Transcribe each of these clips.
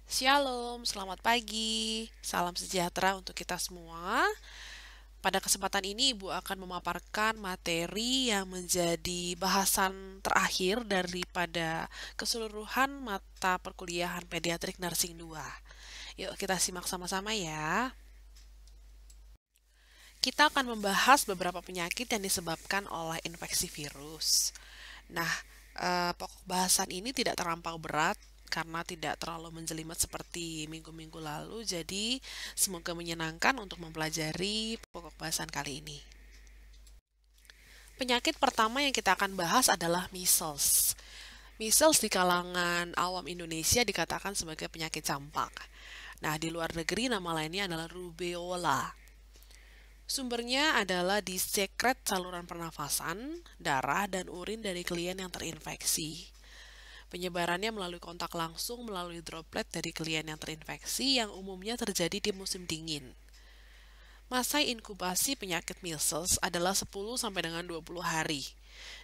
Shalom, selamat pagi. Salam sejahtera untuk kita semua. Pada kesempatan ini, Ibu akan memaparkan materi yang menjadi bahasan terakhir daripada keseluruhan mata perkuliahan Pediatrik Nursing 2. Yuk, kita simak sama-sama ya. Kita akan membahas beberapa penyakit yang disebabkan oleh infeksi virus. Nah, pokok bahasan ini tidak terlampau berat karena tidak terlalu menjelimet seperti minggu-minggu lalu, jadi semoga menyenangkan untuk mempelajari pokok bahasan kali ini. Penyakit pertama yang kita akan bahas adalah measles. Measles di kalangan awam Indonesia dikatakan sebagai penyakit campak. Nah, di luar negeri nama lainnya adalah rubeola. Sumbernya adalah di sekret saluran pernafasan, darah, dan urin dari klien yang terinfeksi. Penyebarannya melalui kontak langsung melalui droplet dari klien yang terinfeksi yang umumnya terjadi di musim dingin. Masa inkubasi penyakit measles adalah 10 sampai dengan 20 hari.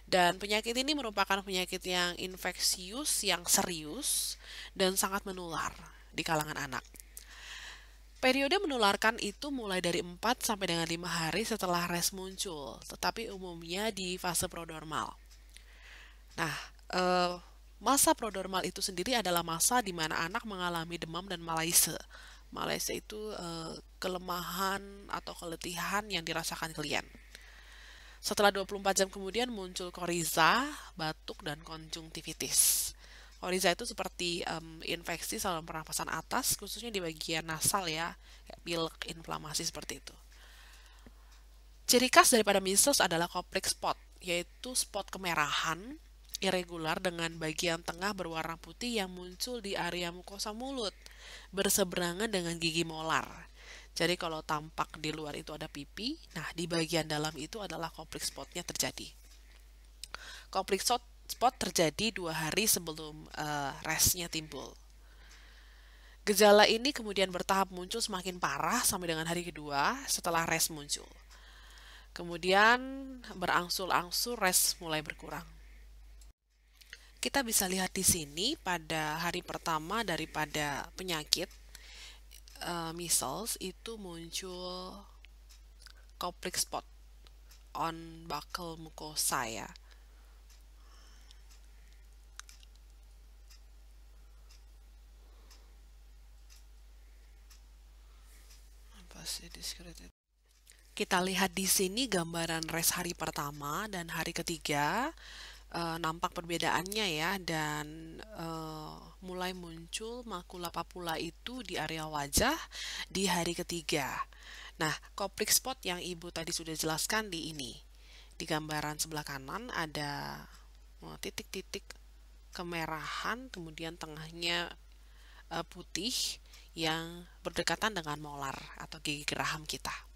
Dan penyakit ini merupakan penyakit yang infeksius, yang serius, dan sangat menular di kalangan anak. Periode menularkan itu mulai dari 4 sampai dengan 5 hari setelah res muncul, tetapi umumnya di fase prodromal. Nah, masa prodromal itu sendiri adalah masa di mana anak mengalami demam dan malaise. Malaise itu kelemahan atau keletihan yang dirasakan klien. Setelah 24 jam kemudian muncul koriza, batuk, dan konjungtivitis. Koriza itu seperti infeksi saluran pernafasan atas, khususnya di bagian nasal ya, kayak pilek, inflamasi seperti itu. Ciri khas daripada measles adalah koplik spot, yaitu spot kemerahan irregular dengan bagian tengah berwarna putih yang muncul di area mukosa mulut, berseberangan dengan gigi molar. Jadi kalau tampak di luar itu ada pipi, nah di bagian dalam itu adalah koplik spotnya terjadi. Koplik spot terjadi 2 hari sebelum resnya timbul. Gejala ini kemudian bertahap muncul semakin parah sampai dengan hari kedua setelah res muncul. Kemudian berangsur-angsur res mulai berkurang. Kita bisa lihat di sini pada hari pertama daripada penyakit measles itu muncul koplik spot on buccal mucosa ya. Apa sih discrete? Kita lihat di sini gambaran res hari pertama dan hari ketiga. Nampak perbedaannya ya, dan mulai muncul makula papula itu di area wajah di hari ketiga. Nah, koplik spot yang ibu tadi sudah jelaskan di ini. Di gambaran sebelah kanan ada titik-titik kemerahan, kemudian tengahnya putih yang berdekatan dengan molar atau gigi geraham kita.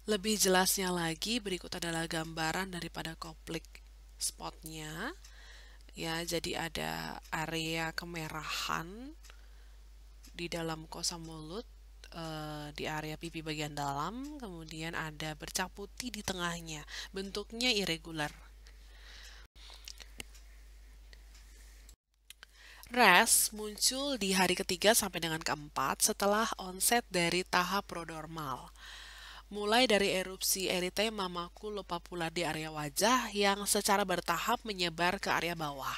Lebih jelasnya lagi, berikut adalah gambaran daripada koplik spotnya ya, jadi ada area kemerahan di dalam mukosa mulut, di area pipi bagian dalam, kemudian ada bercak putih di tengahnya, bentuknya irregular. Res muncul di hari ketiga sampai dengan keempat setelah onset dari tahap prodromal. Mulai dari erupsi eritema makulopapular di area wajah yang secara bertahap menyebar ke area bawah.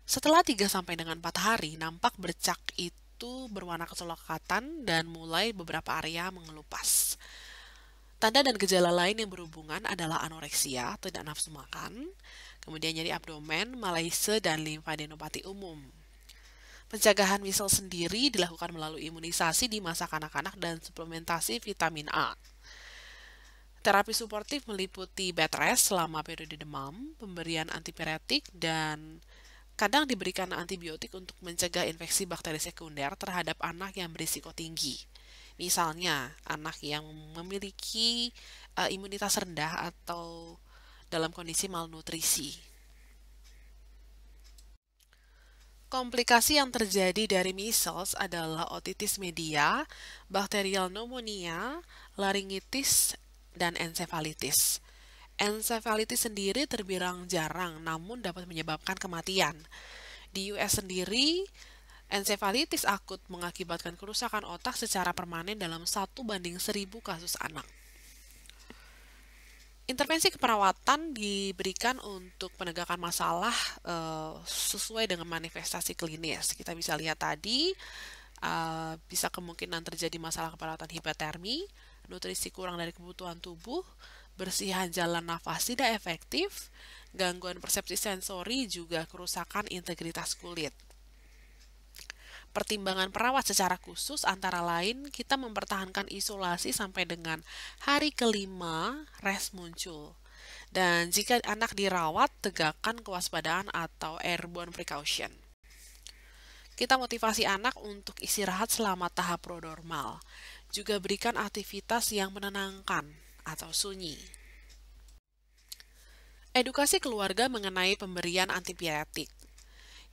Setelah 3 sampai dengan 4 hari, nampak bercak itu berwarna kecoklatan dan mulai beberapa area mengelupas. Tanda dan gejala lain yang berhubungan adalah anoreksia, tidak nafsu makan, kemudian nyeri abdomen, malaise, dan limfadenopati umum. Pencegahan measles sendiri dilakukan melalui imunisasi di masa kanak-kanak dan suplementasi vitamin A. Terapi suportif meliputi bed rest selama periode demam, pemberian antipiretik, dan kadang diberikan antibiotik untuk mencegah infeksi bakteri sekunder terhadap anak yang berisiko tinggi. Misalnya, anak yang memiliki imunitas rendah atau dalam kondisi malnutrisi. Komplikasi yang terjadi dari measles adalah otitis media, bakterial pneumonia, laringitis, dan ensefalitis. Ensefalitis sendiri terbilang jarang namun dapat menyebabkan kematian. Di US sendiri, Ensefalitis akut mengakibatkan kerusakan otak secara permanen dalam 1:1000 kasus anak. Intervensi keperawatan diberikan untuk penegakan masalah sesuai dengan manifestasi klinis. Kita bisa lihat tadi, bisa kemungkinan terjadi masalah keperawatan hipotermi, nutrisi kurang dari kebutuhan tubuh, bersihan jalan nafas tidak efektif, gangguan persepsi sensori, juga kerusakan integritas kulit. Pertimbangan perawat secara khusus antara lain kita mempertahankan isolasi sampai dengan hari kelima res muncul. Dan jika anak dirawat, tegakkan kewaspadaan atau airborne precaution. Kita motivasi anak untuk istirahat selama tahap prodromal. Juga berikan aktivitas yang menenangkan atau sunyi. Edukasi keluarga mengenai pemberian antibiotik.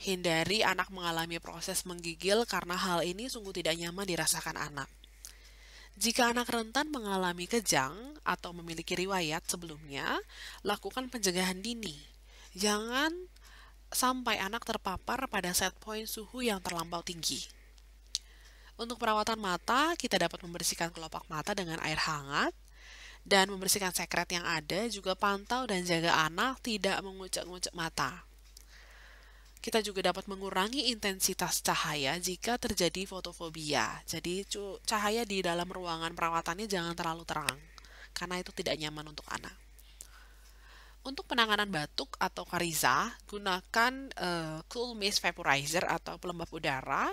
Hindari anak mengalami proses menggigil karena hal ini sungguh tidak nyaman dirasakan anak. Jika anak rentan mengalami kejang atau memiliki riwayat sebelumnya, lakukan pencegahan dini. Jangan sampai anak terpapar pada set point suhu yang terlampau tinggi. Untuk perawatan mata, kita dapat membersihkan kelopak mata dengan air hangat dan membersihkan sekret yang ada, juga pantau dan jaga anak tidak mengucek-ngucek mata. Kita juga dapat mengurangi intensitas cahaya jika terjadi fotofobia. Jadi cahaya di dalam ruangan perawatannya jangan terlalu terang, karena itu tidak nyaman untuk anak. Untuk penanganan batuk atau kariza, gunakan cool mist vaporizer atau pelembab udara,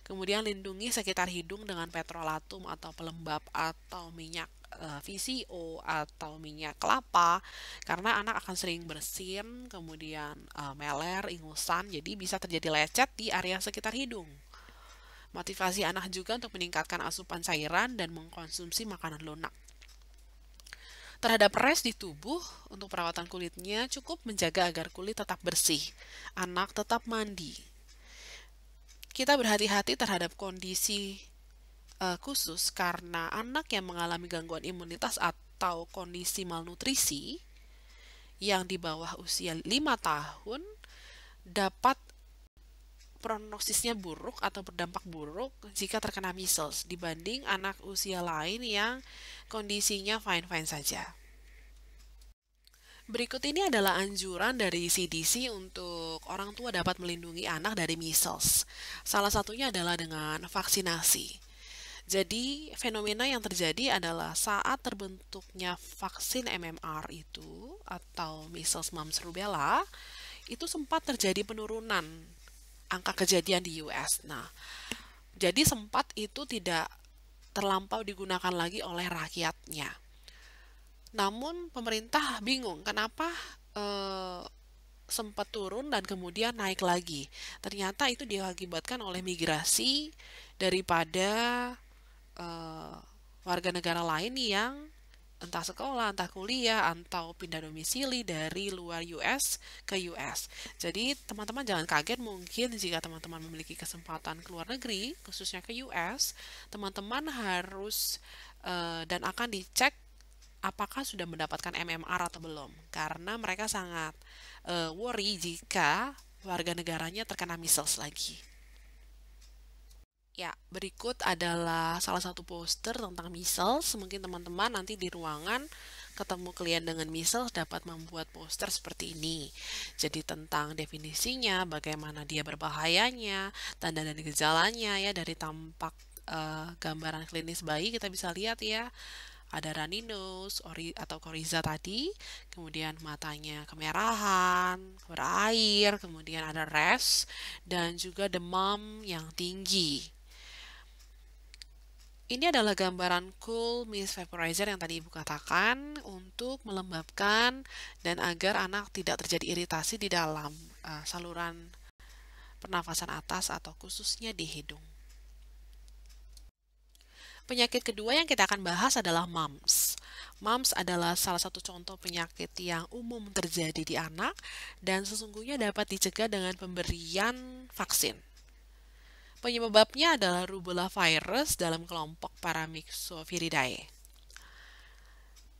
kemudian lindungi sekitar hidung dengan petrolatum atau pelembab atau minyak VCO atau minyak kelapa, karena anak akan sering bersin, kemudian meler, ingusan, jadi bisa terjadi lecet di area sekitar hidung. Motivasi anak juga untuk meningkatkan asupan cairan dan mengkonsumsi makanan lunak. Terhadap res di tubuh, untuk perawatan kulitnya cukup menjaga agar kulit tetap bersih, anak tetap mandi. Kita berhati-hati terhadap kondisi khusus karena anak yang mengalami gangguan imunitas atau kondisi malnutrisi yang di bawah usia 5 tahun dapat prognosisnya buruk atau berdampak buruk jika terkena measles dibanding anak usia lain yang kondisinya fine-fine saja. Berikut ini adalah anjuran dari CDC untuk orang tua dapat melindungi anak dari measles. Salah satunya adalah dengan vaksinasi. Jadi, fenomena yang terjadi adalah saat terbentuknya vaksin MMR itu, atau measles, mumps, rubella, itu sempat terjadi penurunan angka kejadian di US. Nah, jadi sempat itu tidak terlampau digunakan lagi oleh rakyatnya. Namun, pemerintah bingung kenapa sempat turun dan kemudian naik lagi. Ternyata itu diakibatkan oleh migrasi daripada warga negara lain yang entah sekolah, entah kuliah, atau pindah domisili dari luar US ke US. Jadi teman-teman jangan kaget mungkin jika teman-teman memiliki kesempatan ke luar negeri, khususnya ke US, teman-teman harus dan akan dicek apakah sudah mendapatkan MMR atau belum. Karena mereka sangat worry jika warga negaranya terkena measles lagi. Ya, berikut adalah salah satu poster tentang measles. Mungkin teman-teman nanti di ruangan ketemu klien dengan measles dapat membuat poster seperti ini. Jadi tentang definisinya, bagaimana dia berbahayanya, tanda dan gejalanya ya, dari tampak gambaran klinis bayi kita bisa lihat ya. Ada runny nose atau coryza tadi, kemudian matanya kemerahan, berair, kemudian ada rash, dan juga demam yang tinggi. Ini adalah gambaran cool mist vaporizer yang tadi Ibu katakan untuk melembabkan dan agar anak tidak terjadi iritasi di dalam saluran pernafasan atas atau khususnya di hidung. Penyakit kedua yang kita akan bahas adalah mumps. Mumps adalah salah satu contoh penyakit yang umum terjadi di anak dan sesungguhnya dapat dicegah dengan pemberian vaksin. Penyebabnya adalah rubella virus dalam kelompok Paramyxoviridae.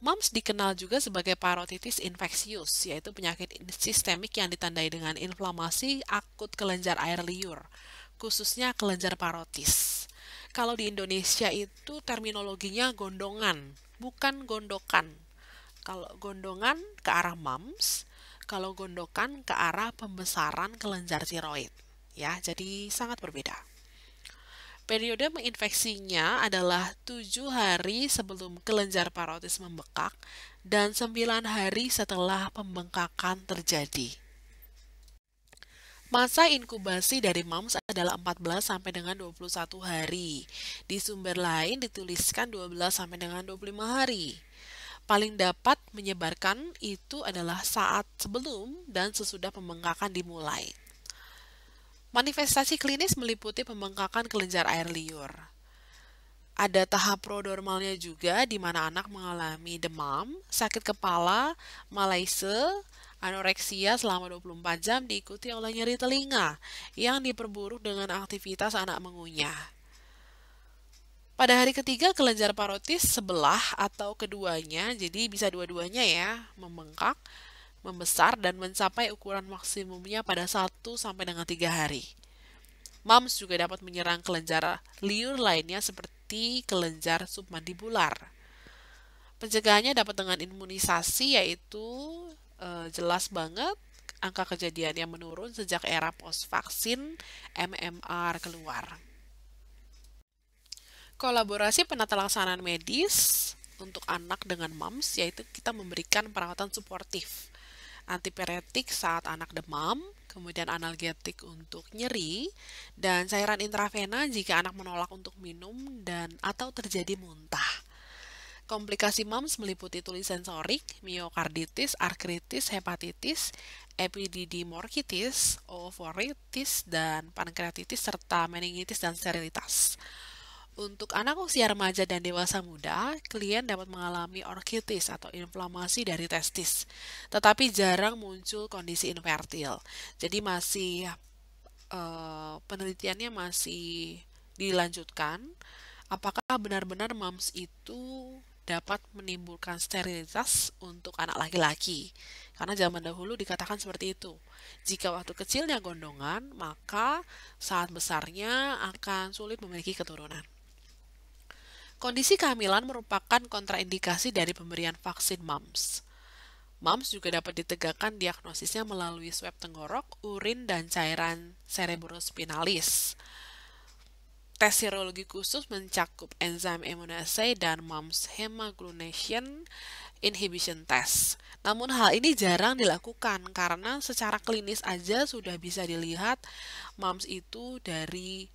Mumps dikenal juga sebagai parotitis infeksius, yaitu penyakit sistemik yang ditandai dengan inflamasi akut kelenjar air liur, khususnya kelenjar parotis. Kalau di Indonesia itu terminologinya gondongan, bukan gondokan. Kalau gondongan ke arah mams, kalau gondokan ke arah pembesaran kelenjar tiroid. Ya, jadi sangat berbeda. Periode menginfeksinya adalah 7 hari sebelum kelenjar parotis membekak dan 9 hari setelah pembengkakan terjadi. Masa inkubasi dari mams adalah 14 sampai dengan 21 hari. Di sumber lain dituliskan 12 sampai dengan 25 hari. Paling dapat menyebarkan itu adalah saat sebelum dan sesudah pembengkakan dimulai. Manifestasi klinis meliputi pembengkakan kelenjar air liur. Ada tahap prodromalnya juga di mana anak mengalami demam, sakit kepala, malaise, anoreksia selama 24 jam diikuti oleh nyeri telinga yang diperburuk dengan aktivitas anak mengunyah. Pada hari ketiga kelenjar parotis sebelah atau keduanya, jadi bisa dua-duanya ya, membengkak, membesar dan mencapai ukuran maksimumnya pada 1 sampai dengan 3 hari. Mams juga dapat menyerang kelenjar liur lainnya seperti kelenjar submandibular. Pencegahannya dapat dengan imunisasi yaitu jelas banget angka kejadiannya menurun sejak era post-vaksin MMR keluar. Kolaborasi penata laksanaan medis untuk anak dengan mams yaitu kita memberikan perawatan suportif. Antipiretik saat anak demam, kemudian analgetik untuk nyeri, dan cairan intravena jika anak menolak untuk minum dan atau terjadi muntah. Komplikasi mams meliputi tuli sensorik, miokarditis, artritis, hepatitis, epididimorkitis, oovoritis, dan pankreatitis serta meningitis dan sterilitas. Untuk anak usia remaja dan dewasa muda, klien dapat mengalami orkitis atau inflamasi dari testis, tetapi jarang muncul kondisi infertil. Jadi penelitiannya masih dilanjutkan. Apakah benar-benar mams itu dapat menimbulkan sterilitas untuk anak laki-laki? Karena zaman dahulu dikatakan seperti itu. Jika waktu kecilnya gondongan, maka saat besarnya akan sulit memiliki keturunan. Kondisi kehamilan merupakan kontraindikasi dari pemberian vaksin mams. Mams juga dapat ditegakkan diagnosisnya melalui swab tenggorok, urin, dan cairan cerebrospinalis. Tes serologi khusus mencakup enzim immunoassay dan mams hemagglutination inhibition test. Namun hal ini jarang dilakukan karena secara klinis aja sudah bisa dilihat mams itu dari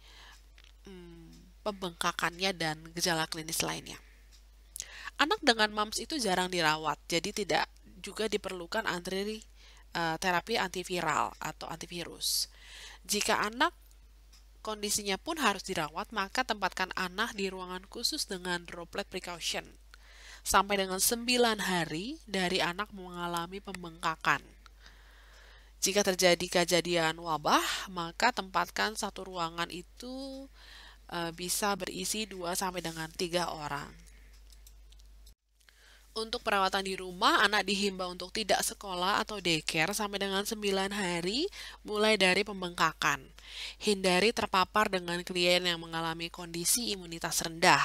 pembengkakannya dan gejala klinis lainnya. Anak dengan mams itu jarang dirawat, jadi tidak juga diperlukan terapi antiviral atau antivirus. Jika anak kondisinya pun harus dirawat, maka tempatkan anak di ruangan khusus dengan droplet precaution sampai dengan 9 hari dari anak mengalami pembengkakan. Jika terjadi kejadian wabah, maka tempatkan satu ruangan itu bisa berisi 2 sampai dengan 3 orang. Untuk perawatan di rumah, anak dihimbau untuk tidak sekolah atau daycare sampai dengan 9 hari mulai dari pembengkakan. Hindari terpapar dengan klien yang mengalami kondisi imunitas rendah.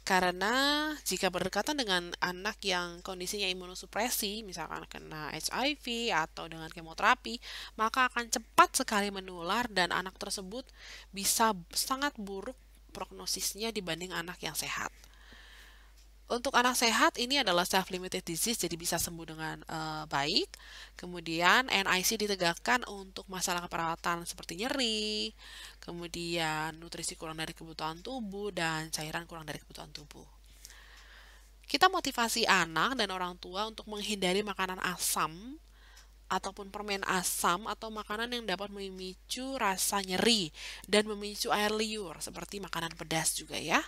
Karena jika berdekatan dengan anak yang kondisinya imunosupresi, misalkan kena HIV atau dengan kemoterapi, maka akan cepat sekali menular dan anak tersebut bisa sangat buruk prognosisnya dibanding anak yang sehat. Untuk anak sehat ini adalah self-limited disease, jadi bisa sembuh dengan baik. Kemudian NIC ditegakkan untuk masalah keperawatan seperti nyeri, kemudian nutrisi kurang dari kebutuhan tubuh, dan cairan kurang dari kebutuhan tubuh. Kita motivasi anak dan orang tua untuk menghindari makanan asam ataupun permen asam atau makanan yang dapat memicu rasa nyeri dan memicu air liur seperti makanan pedas juga ya.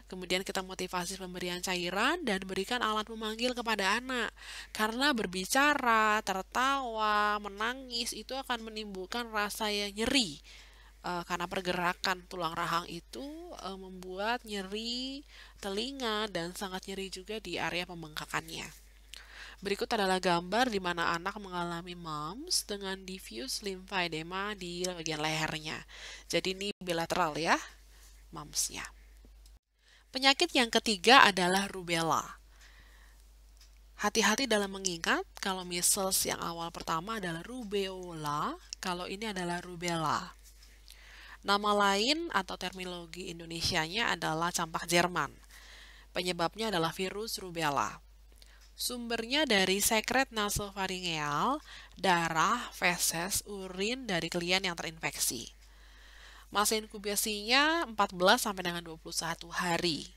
Kemudian kita motivasi pemberian cairan dan berikan alat memanggil kepada anak. Karena berbicara, tertawa, menangis itu akan menimbulkan rasa yang nyeri. Karena pergerakan tulang rahang itu membuat nyeri telinga dan sangat nyeri juga di area pembengkakannya. Berikut adalah gambar di mana anak mengalami mumps dengan diffuse lymphedema di bagian lehernya. Jadi ini bilateral ya, mumps-nya. Penyakit yang ketiga adalah rubella. Hati-hati dalam mengingat kalau measles yang awal pertama adalah rubeola, kalau ini adalah rubella. Nama lain atau terminologi Indonesianya adalah campak Jerman. Penyebabnya adalah virus rubella. Sumbernya dari sekret nasofaringeal, darah, feses, urin dari klien yang terinfeksi. Masa inkubasinya 14 sampai dengan 21 hari.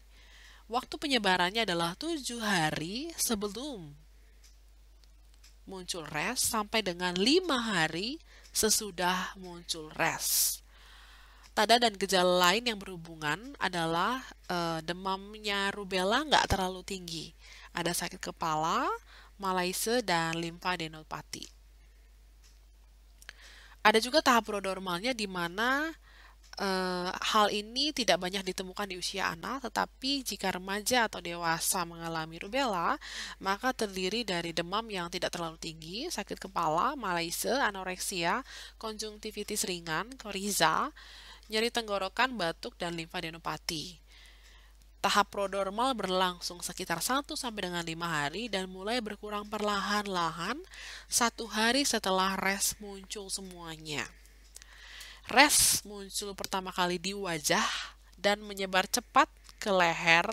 Waktu penyebarannya adalah 7 hari sebelum muncul res sampai dengan 5 hari sesudah muncul res. Tanda dan gejala lain yang berhubungan adalah demamnya rubella nggak terlalu tinggi. Ada sakit kepala, malaise, dan limfadenopati. Ada juga tahap prodromalnya di mana hal ini tidak banyak ditemukan di usia anak, tetapi jika remaja atau dewasa mengalami rubella, maka terdiri dari demam yang tidak terlalu tinggi, sakit kepala, malaise, anoreksia, konjungtivitis ringan, koriza, nyeri tenggorokan, batuk, dan limfadenopati. Tahap prodromal berlangsung sekitar 1 sampai dengan 5 hari dan mulai berkurang perlahan-lahan 1 hari setelah res muncul semuanya. Res muncul pertama kali di wajah dan menyebar cepat ke leher,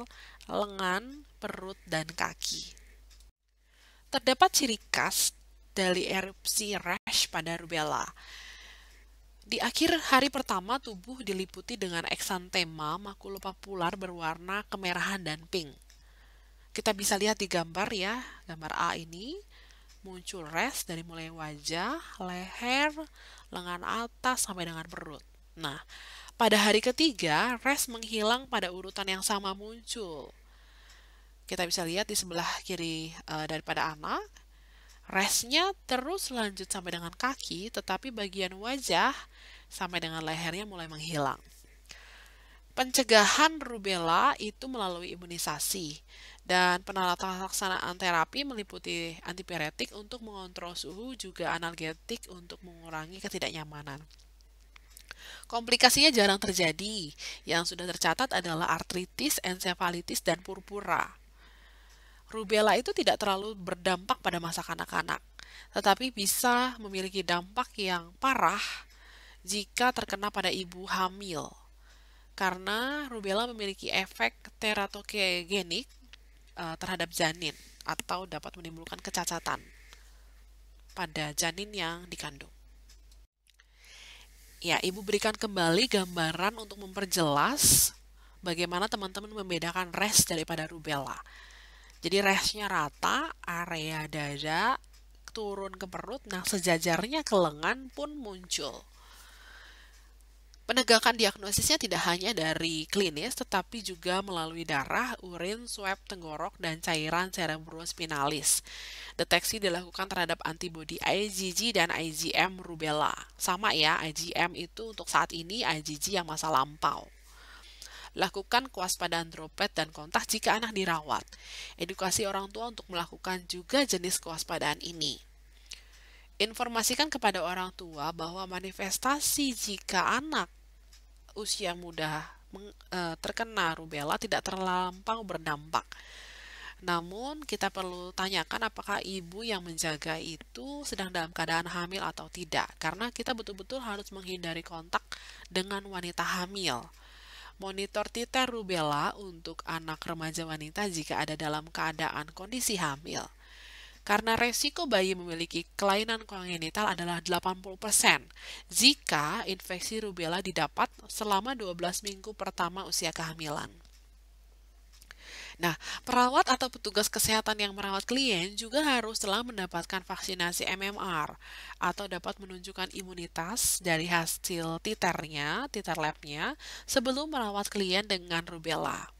lengan, perut, dan kaki. Terdapat ciri khas dari erupsi rash pada rubella. Di akhir hari pertama, tubuh diliputi dengan eksantema makulopapular berwarna kemerahan dan pink. Kita bisa lihat di gambar ya, gambar A ini. Muncul res dari mulai wajah, leher, lengan atas, sampai dengan perut. Nah, pada hari ketiga, res menghilang pada urutan yang sama muncul. Kita bisa lihat di sebelah kiri daripada anak, resnya terus lanjut sampai dengan kaki, tetapi bagian wajah sampai dengan lehernya mulai menghilang. Pencegahan rubella itu melalui imunisasi, dan penelaksanaan terapi meliputi antipiretik untuk mengontrol suhu, juga analgetik untuk mengurangi ketidaknyamanan. Komplikasinya jarang terjadi. Yang sudah tercatat adalah artritis, ensefalitis, dan purpura. Rubella itu tidak terlalu berdampak pada masa kanak-kanak, tetapi bisa memiliki dampak yang parah jika terkena pada ibu hamil. Karena rubella memiliki efek teratogenik terhadap janin atau dapat menimbulkan kecacatan pada janin yang dikandung. Ya, ibu berikan kembali gambaran untuk memperjelas bagaimana teman-teman membedakan res daripada rubella. Jadi resnya rata, area dada turun ke perut, nah sejajarnya ke lengan pun muncul. Penegakan diagnosisnya tidak hanya dari klinis, tetapi juga melalui darah, urin, swab tenggorok, dan cairan cerebrospinalis. Deteksi dilakukan terhadap antibodi IgG dan IgM rubella. Sama ya, IgM itu untuk saat ini, IgG yang masa lampau. Lakukan kewaspadaan droplet dan kontak jika anak dirawat. Edukasi orang tua untuk melakukan juga jenis kewaspadaan ini. Informasikan kepada orang tua bahwa manifestasi jika anak usia muda terkena rubella tidak terlampau berdampak. Namun, kita perlu tanyakan apakah ibu yang menjaga itu sedang dalam keadaan hamil atau tidak, karena kita betul-betul harus menghindari kontak dengan wanita hamil. Monitor titer rubella untuk anak remaja wanita jika ada dalam keadaan kondisi hamil. Karena resiko bayi memiliki kelainan kongenital adalah 80% jika infeksi rubella didapat selama 12 minggu pertama usia kehamilan. Nah, perawat atau petugas kesehatan yang merawat klien juga harus telah mendapatkan vaksinasi MMR atau dapat menunjukkan imunitas dari hasil titernya, titer labnya, sebelum merawat klien dengan rubella.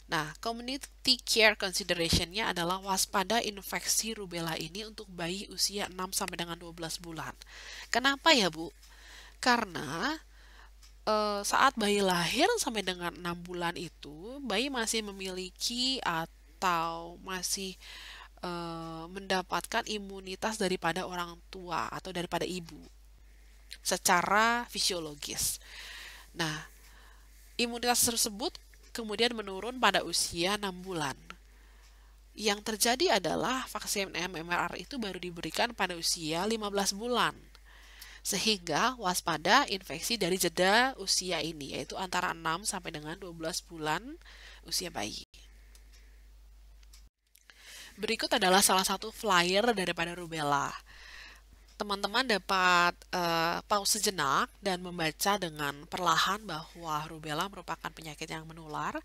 Nah, community care consideration-nya adalah waspada infeksi rubella ini untuk bayi usia 6 sampai dengan 12 bulan. Kenapa ya, Bu? Karena saat bayi lahir sampai dengan 6 bulan itu, bayi masih memiliki atau masih mendapatkan imunitas daripada orang tua atau daripada ibu secara fisiologis. Nah, imunitas tersebut kemudian menurun pada usia 6 bulan. Yang terjadi adalah vaksin MMR itu baru diberikan pada usia 15 bulan. Sehingga waspada infeksi dari jeda usia ini, yaitu antara 6 sampai dengan 12 bulan usia bayi. Berikut adalah salah satu flyer daripada rubella. Teman-teman dapat pause sejenak dan membaca dengan perlahan bahwa rubella merupakan penyakit yang menular,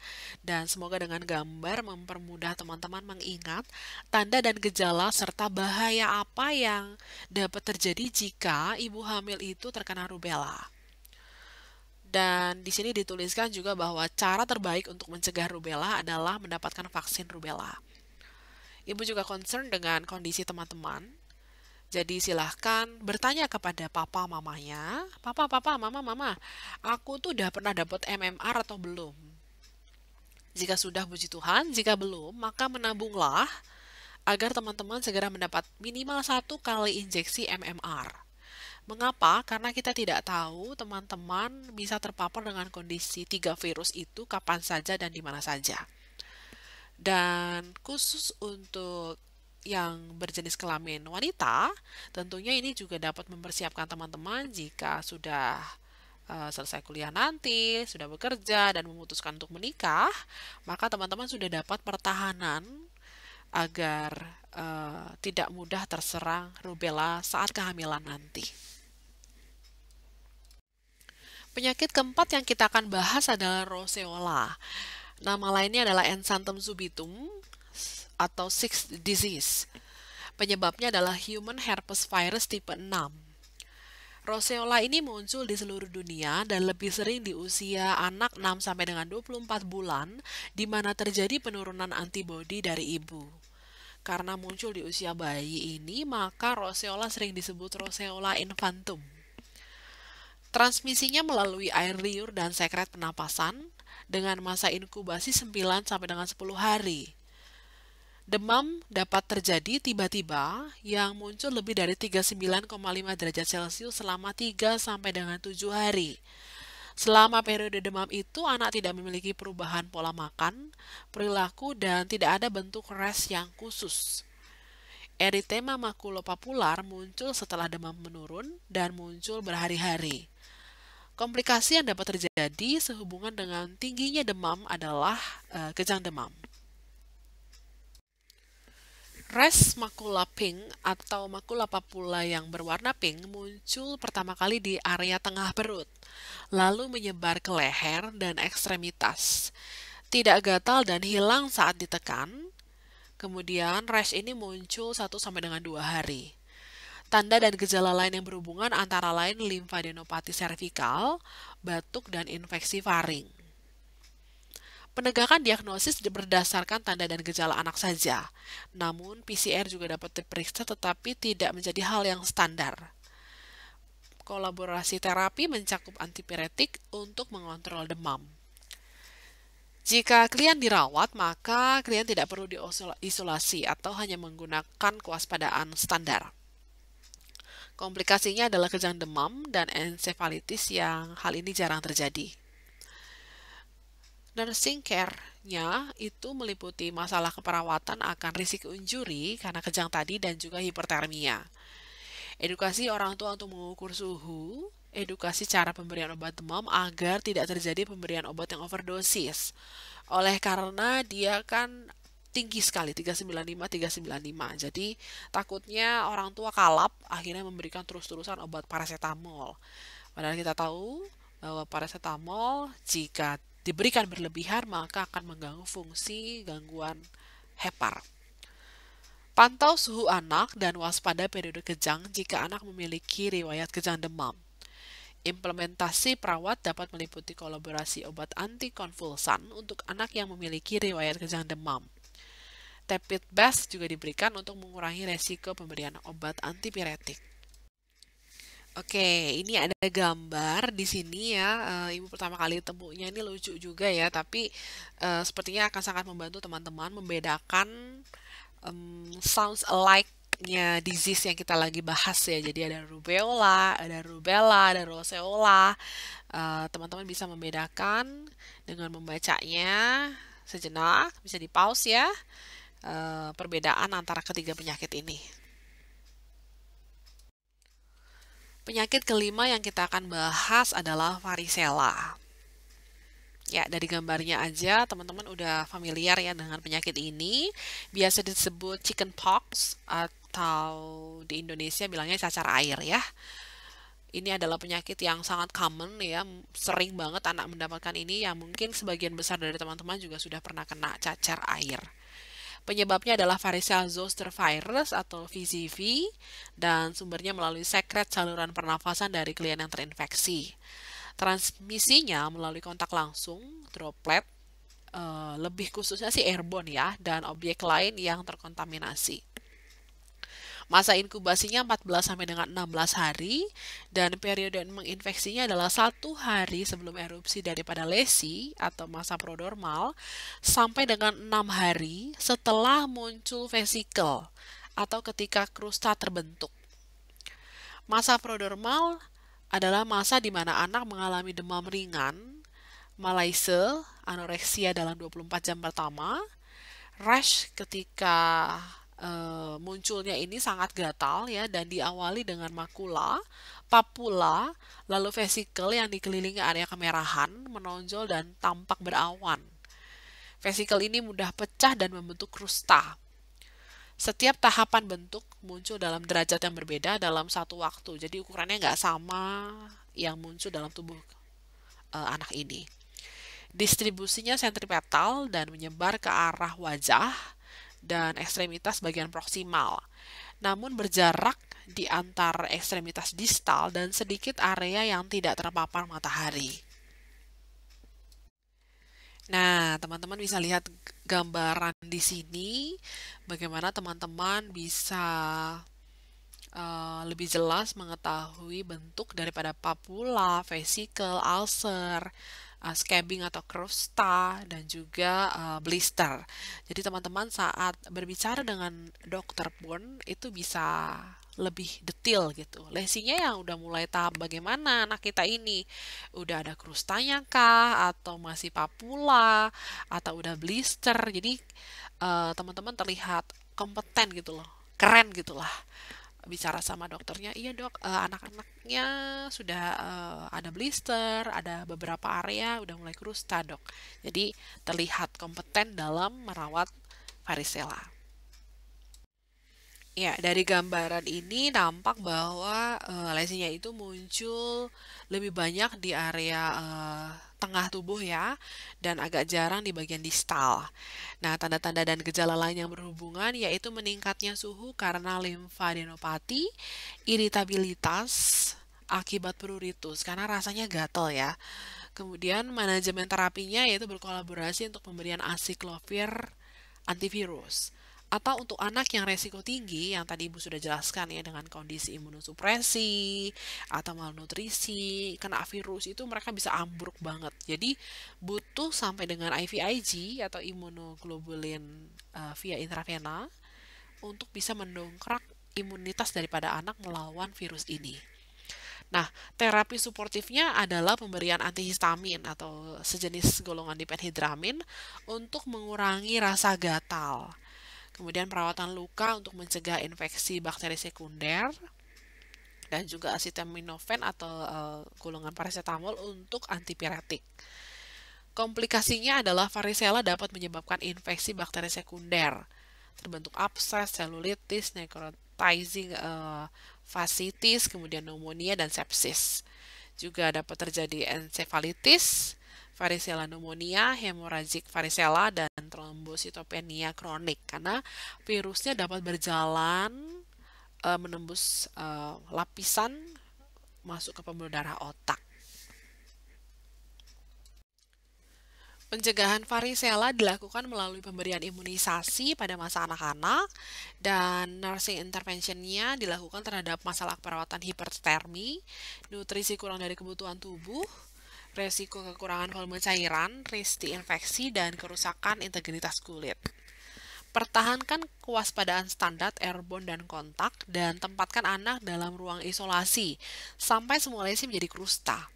dan semoga dengan gambar mempermudah teman-teman mengingat tanda dan gejala serta bahaya apa yang dapat terjadi jika ibu hamil itu terkena rubella. Dan di sini dituliskan juga bahwa cara terbaik untuk mencegah rubella adalah mendapatkan vaksin rubella. Ibu juga concern dengan kondisi teman-teman. Jadi silahkan bertanya kepada papa mamanya, papa, mama, aku tuh udah pernah dapat MMR atau belum? Jika sudah, puji Tuhan, jika belum, maka menabunglah agar teman-teman segera mendapat minimal 1 kali injeksi MMR. Mengapa? Karena kita tidak tahu teman-teman bisa terpapar dengan kondisi 3 virus itu kapan saja dan di mana saja. Dan khusus untuk yang berjenis kelamin wanita, tentunya ini juga dapat mempersiapkan teman-teman jika sudah selesai kuliah nanti, sudah bekerja dan memutuskan untuk menikah, maka teman-teman sudah dapat pertahanan agar tidak mudah terserang rubella saat kehamilan nanti. Penyakit keempat yang kita akan bahas adalah roseola. Nama lainnya adalah Ensantum subitum atau Sixth Disease. Penyebabnya adalah Human Herpes Virus tipe 6. Roseola ini muncul di seluruh dunia dan lebih sering di usia anak 6 sampai dengan 24 bulan, di mana terjadi penurunan antibodi dari ibu. Karena muncul di usia bayi ini, maka roseola sering disebut roseola infantum. Transmisinya melalui air liur dan sekret penapasan dengan masa inkubasi 9 sampai dengan 10 hari. Demam dapat terjadi tiba-tiba yang muncul lebih dari 39,5 derajat Celcius selama 3 sampai dengan 7 hari. Selama periode demam itu, anak tidak memiliki perubahan pola makan, perilaku, dan tidak ada bentuk rash yang khusus. Eritema makulopapular muncul setelah demam menurun dan muncul berhari-hari. Komplikasi yang dapat terjadi sehubungan dengan tingginya demam adalah kejang demam. Rash makula pink atau makula papula yang berwarna pink muncul pertama kali di area tengah perut, lalu menyebar ke leher dan ekstremitas. Tidak gatal dan hilang saat ditekan. Kemudian rash ini muncul 1 sampai dengan 2 hari. Tanda dan gejala lain yang berhubungan antara lain limfadenopati servikal, batuk, dan infeksi faring. Penegakan diagnosis berdasarkan tanda dan gejala anak saja, namun PCR juga dapat diperiksa tetapi tidak menjadi hal yang standar. Kolaborasi terapi mencakup antipiretik untuk mengontrol demam. Jika klien dirawat, maka klien tidak perlu diisolasi atau hanya menggunakan kewaspadaan standar. Komplikasinya adalah kejang demam dan ensefalitis yang hal ini jarang terjadi. Nursing care-nya itu meliputi masalah keperawatan akan risiko injury karena kejang tadi dan juga hipertermia. Edukasi orang tua untuk mengukur suhu, edukasi cara pemberian obat demam agar tidak terjadi pemberian obat yang overdosis. Oleh karena dia kan tinggi sekali, 395. Jadi takutnya orang tua kalap akhirnya memberikan terus-terusan obat paracetamol. Padahal kita tahu bahwa paracetamol jika diberikan berlebihan maka akan mengganggu fungsi gangguan hepar. Pantau suhu anak dan waspada periode kejang jika anak memiliki riwayat kejang demam. Implementasi perawat dapat meliputi kolaborasi obat antikonvulsan untuk anak yang memiliki riwayat kejang demam. Tepid bath juga diberikan untuk mengurangi resiko pemberian obat antipiretik. Oke, ini ada gambar di sini ya. Ibu pertama kali temunya ini lucu juga ya, tapi sepertinya akan sangat membantu teman-teman membedakan sounds alike-nya disease yang kita lagi bahas ya. Jadi ada rubeola, ada rubella, ada roseola. Teman-teman bisa membedakan dengan membacanya sejenak, bisa di pause ya, perbedaan antara ketiga penyakit ini. Penyakit kelima yang kita akan bahas adalah varicella. Ya, dari gambarnya aja teman-teman udah familiar ya dengan penyakit ini. Biasa disebut chicken pox atau di Indonesia bilangnya cacar air ya. Ini adalah penyakit yang sangat common ya, sering banget anak mendapatkan ini, yang mungkin sebagian besar dari teman-teman juga sudah pernah kena cacar air. Penyebabnya adalah varicella zoster virus atau VZV dan sumbernya melalui sekret saluran pernafasan dari klien yang terinfeksi. Transmisinya melalui kontak langsung, droplet, lebih khususnya sih airborne ya, dan objek lain yang terkontaminasi. Masa inkubasinya 14 sampai dengan 16 hari dan periode menginfeksinya adalah 1 hari sebelum erupsi daripada lesi atau masa prodormal sampai dengan 6 hari setelah muncul vesikel atau ketika krusta terbentuk. Masa prodormal adalah masa di mana anak mengalami demam ringan, malaise, anoreksia dalam 24 jam pertama, rash ketika munculnya ini sangat gatal ya, dan diawali dengan makula, papula, lalu vesikel yang dikelilingi area kemerahan, menonjol dan tampak berawan. Vesikel ini mudah pecah dan membentuk krusta. Setiap tahapan bentuk muncul dalam derajat yang berbeda dalam satu waktu. Jadi ukurannya nggak sama yang muncul dalam tubuh anak ini. Distribusinya sentripetal dan menyebar ke arah wajah dan ekstremitas bagian proksimal. Namun berjarak di antar ekstremitas distal dan sedikit area yang tidak terpapar matahari. Nah, teman-teman bisa lihat gambaran di sini bagaimana teman-teman bisa lebih jelas mengetahui bentuk daripada papula, vesikel, ulcer, scabbing atau krusta, dan juga blister. Jadi teman-teman saat berbicara dengan dokter pun itu bisa lebih detail gitu. Lesinya yang udah mulai tahap bagaimana anak kita ini. Udah ada krustanya kah? Atau masih papula? Atau udah blister? Jadi teman-teman terlihat kompeten gitu loh. Keren gitu lah bicara sama dokternya, iya dok, anak-anaknya sudah ada blister, ada beberapa area udah mulai krusta dok. Jadi terlihat kompeten dalam merawat varicella. Ya, dari gambaran ini nampak bahwa lesinya itu muncul lebih banyak di area tengah tubuh ya, dan agak jarang di bagian distal. Nah, tanda-tanda dan gejala lain yang berhubungan yaitu meningkatnya suhu karena limfadenopati, iritabilitas akibat pruritus karena rasanya gatal ya. Kemudian manajemen terapinya yaitu berkolaborasi untuk pemberian asiklovir antivirus. Atau untuk anak yang resiko tinggi, yang tadi Ibu sudah jelaskan ya, dengan kondisi imunosupresi atau malnutrisi, kena virus itu mereka bisa ambruk banget. Jadi butuh sampai dengan IVIG atau imunoglobulin via intravena untuk bisa mendongkrak imunitas daripada anak melawan virus ini. Nah, terapi suportifnya adalah pemberian antihistamin atau sejenis golongan diphenhidramin untuk mengurangi rasa gatal. Kemudian perawatan luka untuk mencegah infeksi bakteri sekunder dan juga acetaminophen atau golongan paracetamol untuk antipiretik. Komplikasinya adalah varicella dapat menyebabkan infeksi bakteri sekunder, terbentuk abses, selulitis, necrotizing fasciitis, kemudian pneumonia dan sepsis. Juga dapat terjadi encephalitis, varicella pneumonia, hemorrhagic varicella, dan trombositopenia kronik karena virusnya dapat berjalan menembus lapisan masuk ke pembuluh darah otak. Pencegahan varicella dilakukan melalui pemberian imunisasi pada masa anak-anak dan nursing interventionnya dilakukan terhadap masalah perawatan hipertermi, nutrisi kurang dari kebutuhan tubuh, resiko kekurangan volume cairan, risk infeksi, dan kerusakan integritas kulit. Pertahankan kewaspadaan standar airborne dan kontak, dan tempatkan anak dalam ruang isolasi sampai semua lesi menjadi krusta.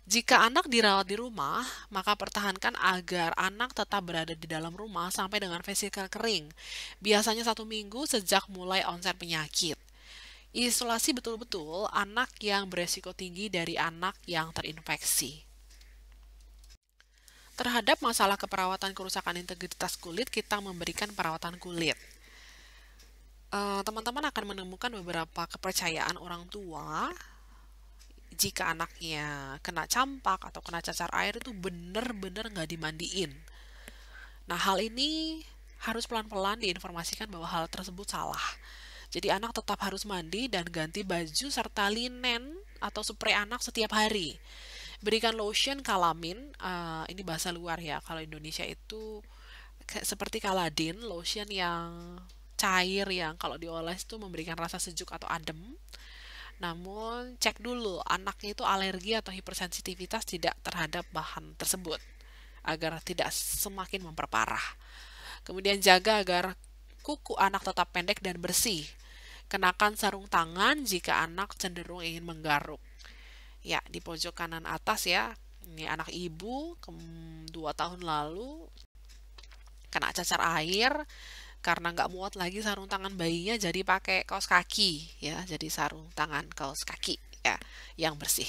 Jika anak dirawat di rumah, maka pertahankan agar anak tetap berada di dalam rumah sampai dengan vesikel kering, biasanya 1 minggu sejak mulai onset penyakit. Isolasi betul-betul anak yang beresiko tinggi dari anak yang terinfeksi. Terhadap masalah keperawatan kerusakan integritas kulit, kita memberikan perawatan kulit. Teman-teman akan menemukan beberapa kepercayaan orang tua jika anaknya kena campak atau kena cacar air itu benar-benar nggak dimandiin. Nah, hal ini harus pelan-pelan diinformasikan bahwa hal tersebut salah. Jadi anak tetap harus mandi dan ganti baju serta linen atau spray anak setiap hari. Berikan lotion kalamin, ini bahasa luar ya, kalau Indonesia itu seperti Kaladin, lotion yang cair yang kalau dioles itu memberikan rasa sejuk atau adem. Namun, cek dulu anaknya itu alergi atau hipersensitivitas tidak terhadap bahan tersebut, agar tidak semakin memperparah. Kemudian jaga agar kuku anak tetap pendek dan bersih. Kenakan sarung tangan jika anak cenderung ingin menggaruk. Ya, di pojok kanan atas ya, ini anak ibu 2 tahun lalu kena cacar air, karena nggak muat lagi sarung tangan bayinya jadi pakai kaos kaki ya, jadi sarung tangan kaos kaki ya yang bersih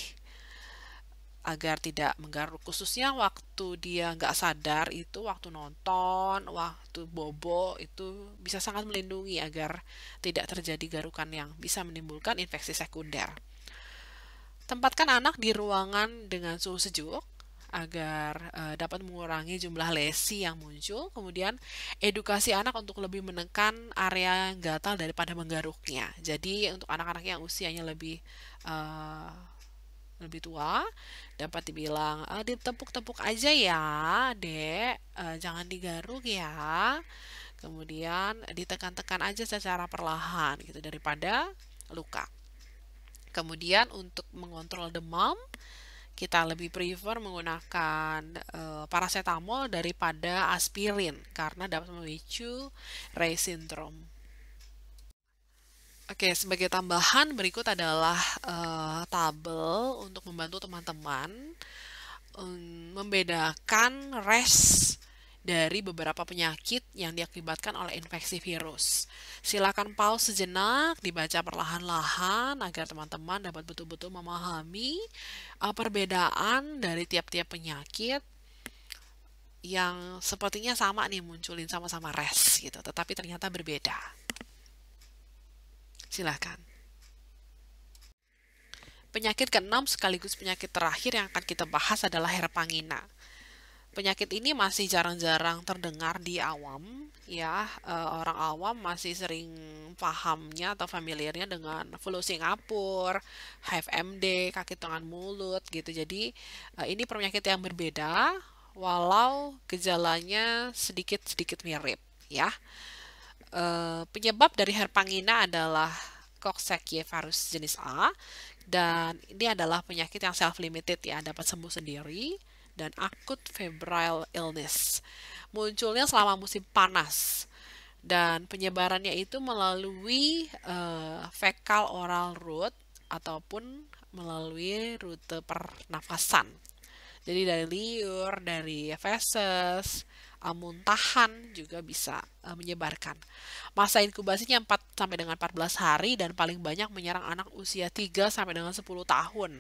agar tidak menggaruk, khususnya waktu dia nggak sadar, itu waktu nonton, waktu bobo, itu bisa sangat melindungi agar tidak terjadi garukan yang bisa menimbulkan infeksi sekunder. Tempatkan anak di ruangan dengan suhu sejuk agar dapat mengurangi jumlah lesi yang muncul. Kemudian edukasi anak untuk lebih menekan area gatal daripada menggaruknya. Jadi untuk anak-anak yang usianya lebih tua dapat dibilang ditepuk-tepuk aja ya dek, jangan digaruk ya, kemudian ditekan-tekan aja secara perlahan gitu daripada luka. Kemudian untuk mengontrol demam, kita lebih prefer menggunakan paracetamol daripada aspirin karena dapat memicu Reye syndrome. Oke, sebagai tambahan berikut adalah tabel untuk membantu teman-teman membedakan rash dari beberapa penyakit yang diakibatkan oleh infeksi virus. Silakan pause sejenak, dibaca perlahan-lahan agar teman-teman dapat betul-betul memahami perbedaan dari tiap-tiap penyakit yang sepertinya sama nih munculin sama-sama rash gitu, tetapi ternyata berbeda. Silahkan. Penyakit keenam sekaligus penyakit terakhir yang akan kita bahas adalah Herpangina. Penyakit ini masih jarang-jarang terdengar di awam, ya. Orang awam masih sering pahamnya atau familiarnya dengan flu Singapura, HFMD, kaki tangan mulut gitu. Jadi ini penyakit yang berbeda, walau gejalanya sedikit-sedikit mirip, ya. Penyebab dari Herpangina adalah Coxsackie virus jenis A, dan ini adalah penyakit yang self-limited ya, dapat sembuh sendiri, dan acute febrile illness. Munculnya selama musim panas, dan penyebarannya itu melalui fecal oral route ataupun melalui rute pernafasan. Jadi dari liur, dari feses, muntahan juga bisa menyebarkan. Masa inkubasinya 4 sampai dengan 14 hari dan paling banyak menyerang anak usia 3 sampai dengan 10 tahun.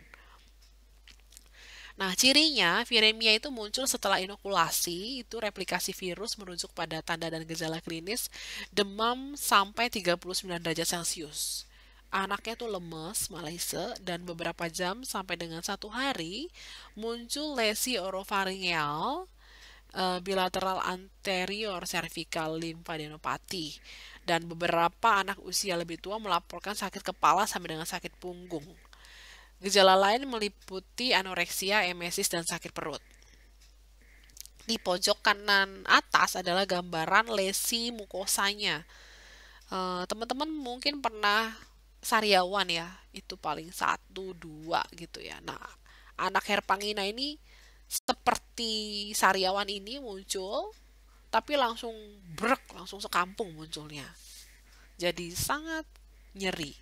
Nah, cirinya viremia itu muncul setelah inokulasi, itu replikasi virus merujuk pada tanda dan gejala klinis demam sampai 39 derajat Celcius. Anaknya tuh lemes, malaise, dan beberapa jam sampai dengan 1 hari muncul lesi orofaringeal, bilateral anterior cervical lymphadenopathy, dan beberapa anak usia lebih tua melaporkan sakit kepala sampai dengan sakit punggung. Gejala lain meliputi anoreksia, emesis, dan sakit perut. Di pojok kanan atas adalah gambaran lesi mukosanya. Teman-teman mungkin pernah sariawan ya, itu paling 1, 2 gitu ya. Nah, anak Herpangina ini seperti sariawan ini muncul tapi langsung brek, langsung sekampung munculnya. Jadi sangat nyeri.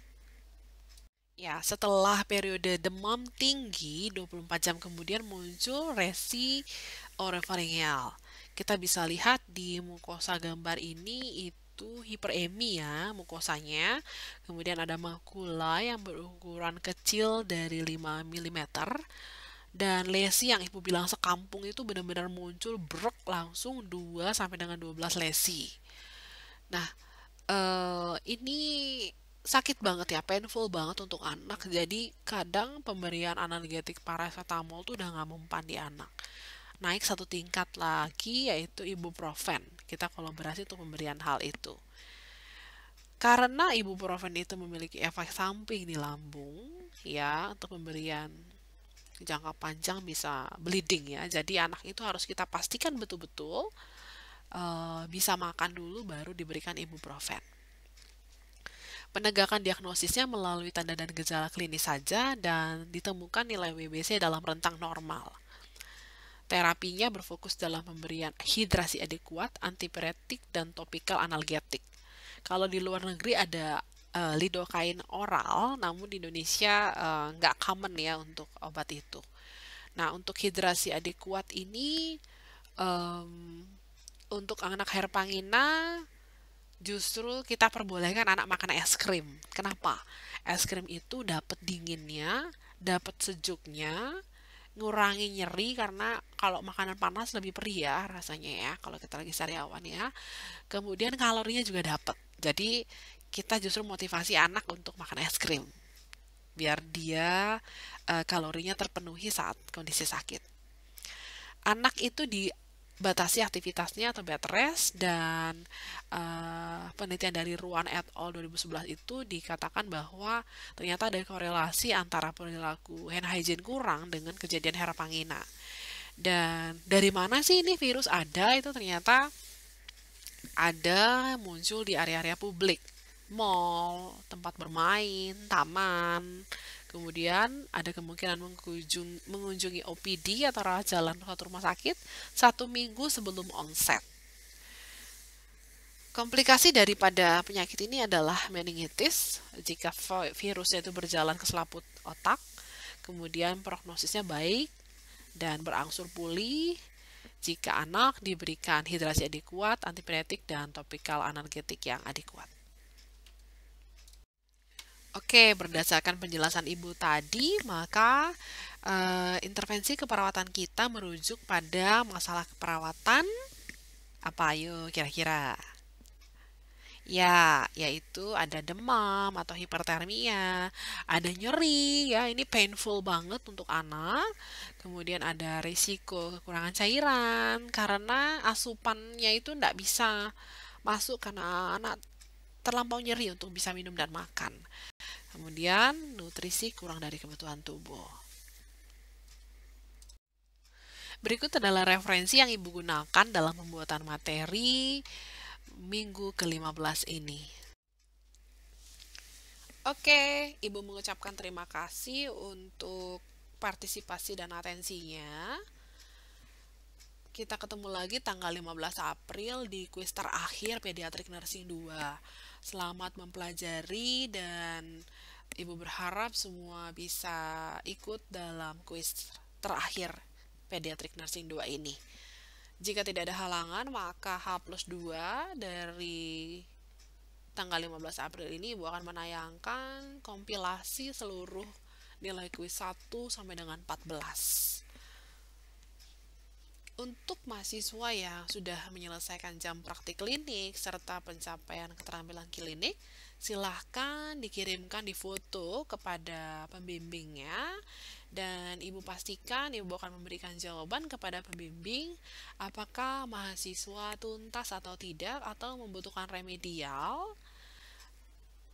Ya, setelah periode demam tinggi, 24 jam kemudian muncul resi orofaringeal. Kita bisa lihat di mukosa gambar ini itu hiperemi ya mukosanya. Kemudian ada makula yang berukuran kecil dari 5 mm. Dan lesi yang ibu bilang sekampung itu benar-benar muncul brek langsung 2 sampai dengan 12 lesi. Nah, ini sakit banget ya, painful banget untuk anak. Jadi kadang pemberian analgetik paracetamol tuh udah nggak mempan di anak. Naik satu tingkat lagi yaitu ibuprofen. Kita kolaborasi untuk pemberian hal itu. Karena ibuprofen itu memiliki efek samping di lambung, ya untuk pemberian jangka panjang bisa bleeding ya. Jadi anak itu harus kita pastikan betul-betul bisa makan dulu baru diberikan ibuprofen. Penegakan diagnosisnya melalui tanda dan gejala klinis saja dan ditemukan nilai WBC dalam rentang normal. Terapinya berfokus dalam pemberian hidrasi adekuat, antipiretik, dan topikal analgetik. Kalau di luar negeri ada lidocaine oral, namun di Indonesia nggak common ya untuk obat itu. Nah, untuk hidrasi adekuat ini untuk anak herpangina justru kita perbolehkan anak makan es krim. Kenapa? Es krim itu dapat dinginnya, dapat sejuknya, ngurangi nyeri karena kalau makanan panas lebih perih ya rasanya ya kalau kita lagi sariawan ya. Kemudian kalorinya juga dapat. Jadi kita justru motivasi anak untuk makan es krim biar dia kalorinya terpenuhi saat kondisi sakit. Anak itu dibatasi aktivitasnya atau bed rest dan penelitian dari Ruan et al 2011 itu dikatakan bahwa ternyata ada korelasi antara perilaku hand hygiene kurang dengan kejadian herpangina. Dan dari mana sih ini virus ada? Itu ternyata ada muncul di area-area publik, mall, tempat bermain, taman. Kemudian ada kemungkinan mengunjungi OPD atau rawat jalan suatu rumah sakit 1 minggu sebelum onset. Komplikasi daripada penyakit ini adalah meningitis jika virusnya itu berjalan ke selaput otak, kemudian prognosisnya baik dan berangsur pulih jika anak diberikan hidrasi adekuat, antipiretik, dan topikal analgetik yang adekuat. Oke, berdasarkan penjelasan Ibu tadi, maka intervensi keperawatan kita merujuk pada masalah keperawatan apa ayo kira-kira? Ya, yaitu ada demam atau hipertermia, ada nyeri, ya ini painful banget untuk anak. Kemudian ada risiko kekurangan cairan karena asupannya itu tidak bisa masuk karena anak terlampau nyeri untuk bisa minum dan makan. Kemudian nutrisi kurang dari kebutuhan tubuh. Berikut adalah referensi yang Ibu gunakan dalam pembuatan materi minggu ke-15 ini. Oke, Ibu mengucapkan terima kasih untuk partisipasi dan atensinya. Kita ketemu lagi tanggal 15 April di kuis terakhir Pediatric Nursing 2. Selamat mempelajari dan Ibu berharap semua bisa ikut dalam kuis terakhir Pediatric Nursing 2 ini. Jika tidak ada halangan, maka H+2 dari tanggal 15 April ini Ibu akan menayangkan kompilasi seluruh nilai kuis 1 sampai dengan 14. Untuk mahasiswa yang sudah menyelesaikan jam praktik klinik serta pencapaian keterampilan klinik, silahkan dikirimkan di foto kepada pembimbingnya dan Ibu pastikan Ibu akan memberikan jawaban kepada pembimbing apakah mahasiswa tuntas atau tidak atau membutuhkan remedial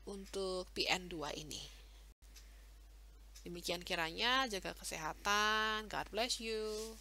untuk PN2 ini. Demikian kiranya, jaga kesehatan, God bless you.